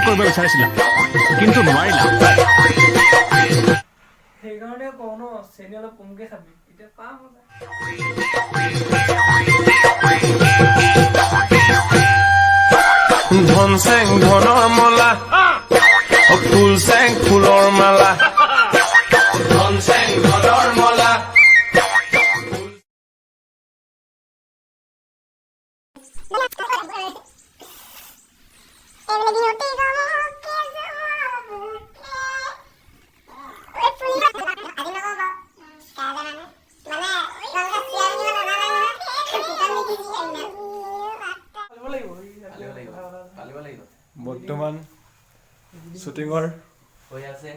কৰিব বিচাৰিছিলা কিন্তু নোৱাৰিলা সেইকাৰণে কওঁ ন চেনি অলপ কমকে খাবি এতিয়া পাম ধন চেং ধনৰ মলা ফুল চেং ফুলৰ মালা ধন চেং ধনৰ মলা বৰ্তমান শ্বুটিঙৰ হৈ আছে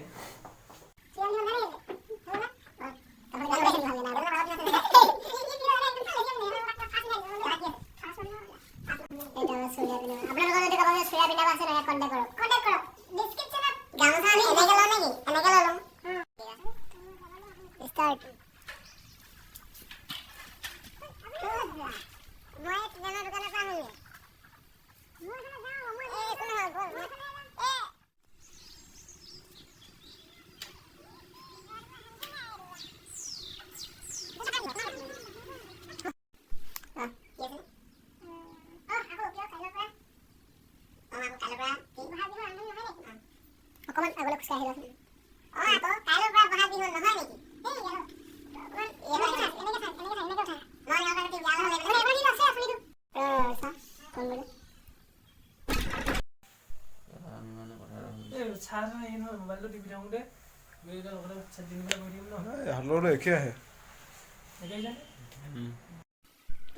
অকমান আগলৈ খোজকাঢ়ি আহিবা আকৌ কাইলৈৰ পৰা বহাগ বিহু নহয় নেকি মোবাইলটো টিপি থাকোঁতে হালৰটো একে আহে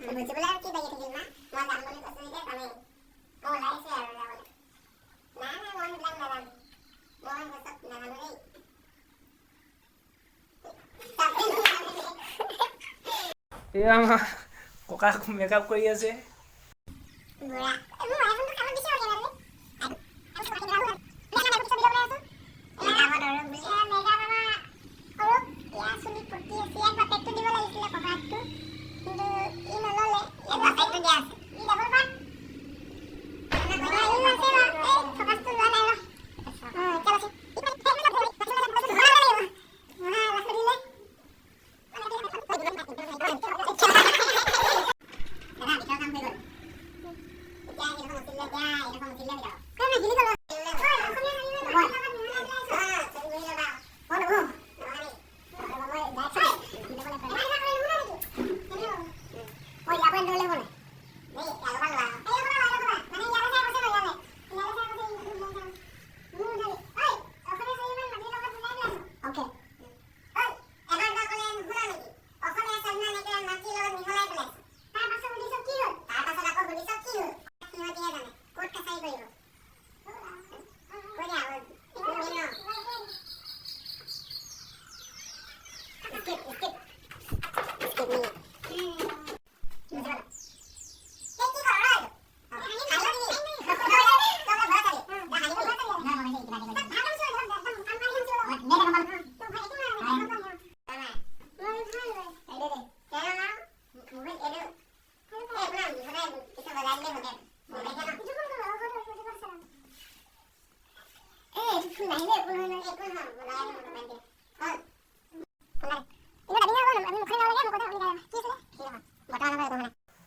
বুজিবলৈ আৰু কি লাগি থাকিল না মই যাম বুলি কৈছোঁ যে জানে ওলাইছে আৰু যাবলৈ নাই নাই মই সেইবিলাক নাজানো মই গছত নাজানো দেই এয়া আমাৰ ককাক মেকআপ কৰি আছে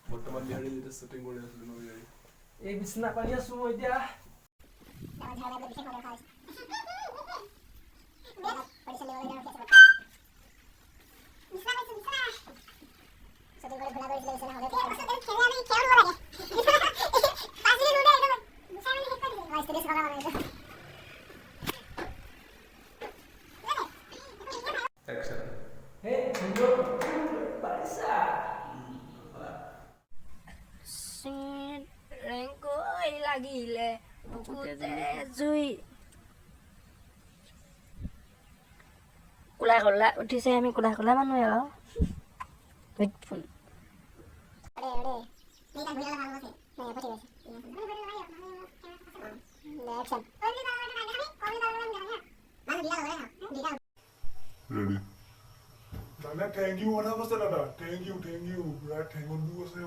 বৰ্তমান বিহাৰী যেতিয়া শ্বুটিং কৰি আছিলো ন বিহাৰী এই বিছনা পাৰি আছো মই এতিয়া লাগিলে জুই কোলা কোলা উঠিছে আমি কোলা কোলা মানুহ আৰু হেডফোন দাদা থেংক ইউ কথা কৈছে দাদা থেংক ইউ পুৰা থেংক ইউ আছে